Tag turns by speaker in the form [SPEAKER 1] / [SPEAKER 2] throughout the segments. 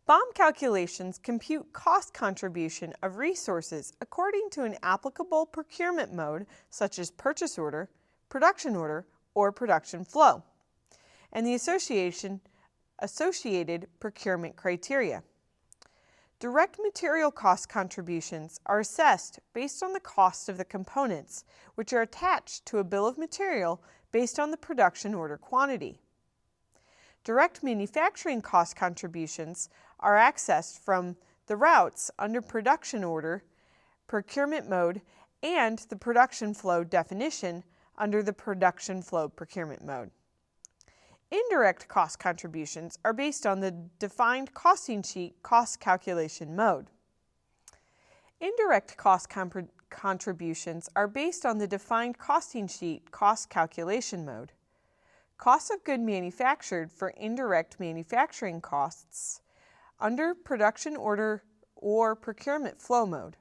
[SPEAKER 1] BOM calculations compute cost contribution of resources according to an applicable procurement mode such as purchase order, or production flow, and the associated procurement criteria. Direct material cost contributions are assessed based on the cost of the components, which are attached to a bill of material based on the production order quantity. Direct manufacturing cost contributions are accessed from the routes under production order, procurement mode, and the production flow definition under the production flow procurement mode. Indirect cost contributions are based on the defined costing sheet cost calculation mode. Indirect cost contributions are based on the defined costing sheet cost calculation mode. Cost of good manufactured for indirect manufacturing costs under production order or procurement flow mode.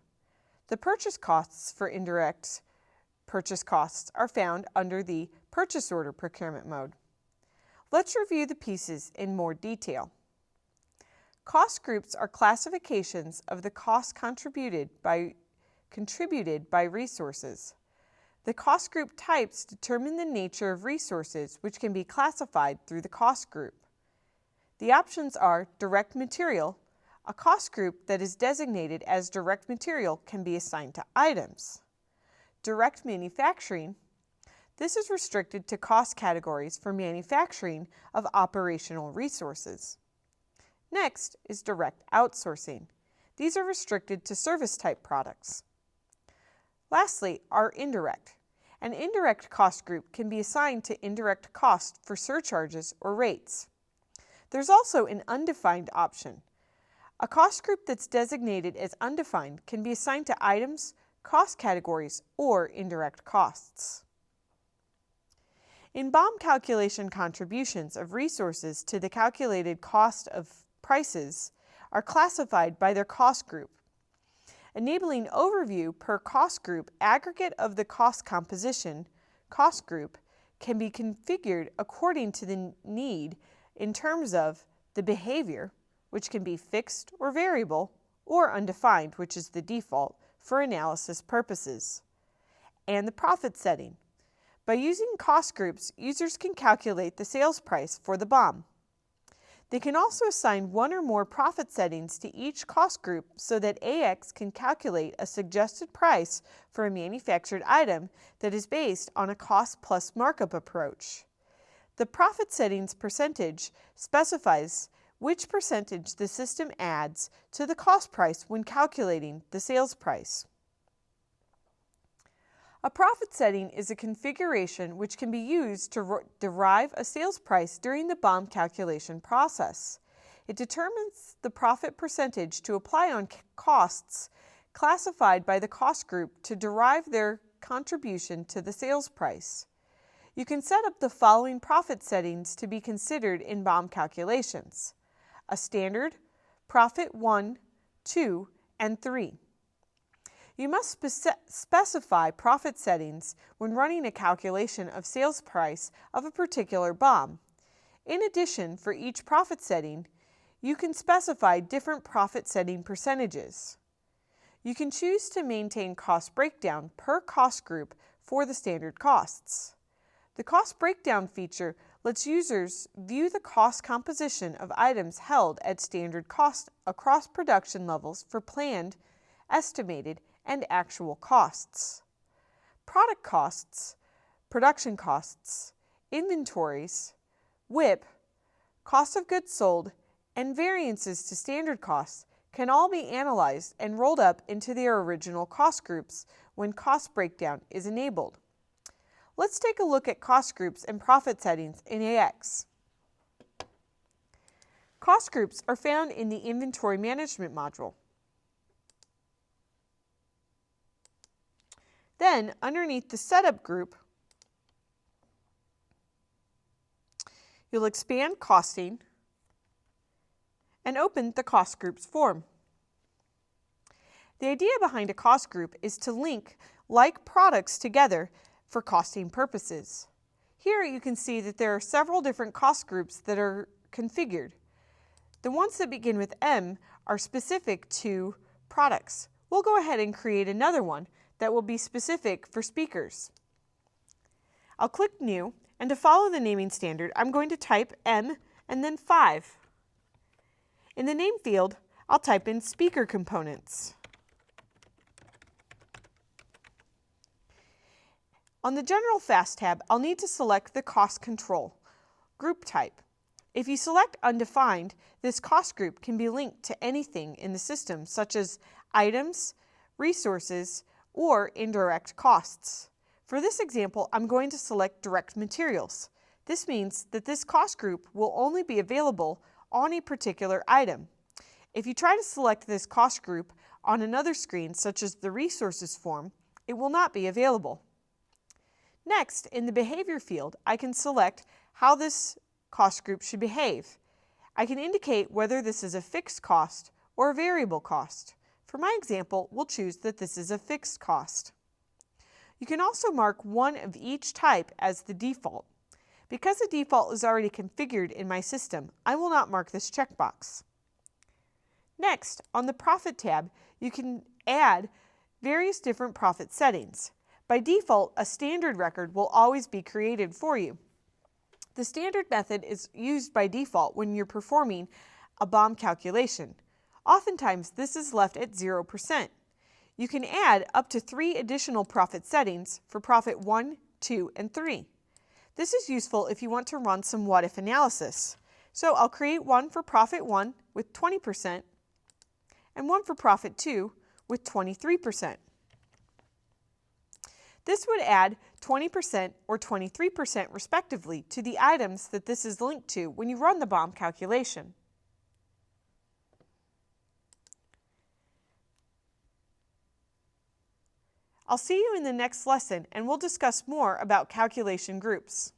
[SPEAKER 1] The purchase costs for indirect purchase costs are found under the purchase order procurement mode. Let's review the pieces in more detail. Cost groups are classifications of the costs contributed by resources. The cost group types determine the nature of resources which can be classified through the cost group. The options are direct material. A cost group that is designated as direct material can be assigned to items. Direct manufacturing. This is restricted to cost categories for manufacturing of operational resources. Next is direct outsourcing. These are restricted to service-type products. Lastly are indirect. An indirect cost group can be assigned to indirect cost for surcharges or rates. There's also an undefined option. A cost group that's designated as undefined can be assigned to items, cost categories, or indirect costs. In BOM calculation, contributions of resources to the calculated cost of prices are classified by their cost group. Enabling overview per cost group, aggregate of the cost composition cost group can be configured according to the need in terms of the behavior, which can be fixed or variable, or undefined, which is the default for analysis purposes, and the profit setting. By using cost groups, users can calculate the sales price for the BOM. They can also assign one or more profit settings to each cost group so that AX can calculate a suggested price for a manufactured item that is based on a cost plus markup approach. The profit settings percentage specifies which percentage the system adds to the cost price when calculating the sales price. A profit setting is a configuration which can be used to derive a sales price during the BOM calculation process. It determines the profit percentage to apply on costs classified by the cost group to derive their contribution to the sales price. You can set up the following profit settings to be considered in BOM calculations: a standard, profit 1, 2, and 3. You must specify profit settings when running a calculation of sales price of a particular BOM. In addition, for each profit setting, you can specify different profit setting percentages. You can choose to maintain cost breakdown per cost group for the standard costs. The cost breakdown feature lets users view the cost composition of items held at standard cost across production levels for planned, estimated, and actual costs. Product costs, production costs, inventories, WIP, cost of goods sold, and variances to standard costs can all be analyzed and rolled up into their original cost groups when cost breakdown is enabled. Let's take a look at cost groups and profit settings in AX. Cost groups are found in the Inventory Management module. Then, underneath the Setup group, you'll expand Costing and open the Cost Groups form. The idea behind a cost group is to link like products together for costing purposes. Here you can see that there are several different cost groups that are configured. The ones that begin with M are specific to products. We'll go ahead and create another one that will be specific for speakers. I'll click New, and to follow the naming standard, I'm going to type M and then 5. In the name field, I'll type in speaker components. On the General Fast tab, I'll need to select the cost control group type. If you select Undefined, this cost group can be linked to anything in the system, such as items, resources, or indirect costs. For this example, I'm going to select Direct Materials. This means that this cost group will only be available on a particular item. If you try to select this cost group on another screen, such as the Resources form, it will not be available. Next, in the Behavior field, I can select how this cost group should behave. I can indicate whether this is a fixed cost or a variable cost. For my example, we'll choose that this is a fixed cost. You can also mark one of each type as the default. Because the default is already configured in my system, I will not mark this checkbox. Next, on the Profit tab, you can add various different profit settings. By default, a standard record will always be created for you. The standard method is used by default when you're performing a BOM calculation. Oftentimes, this is left at 0%. You can add up to 3 additional profit settings for profit 1, 2, and 3. This is useful if you want to run some what-if analysis. So I'll create one for profit 1 with 20% and one for profit 2 with 23%. This would add 20% or 23% respectively to the items that this is linked to when you run the BOM calculation. I'll see you in the next lesson, and we'll discuss more about calculation groups.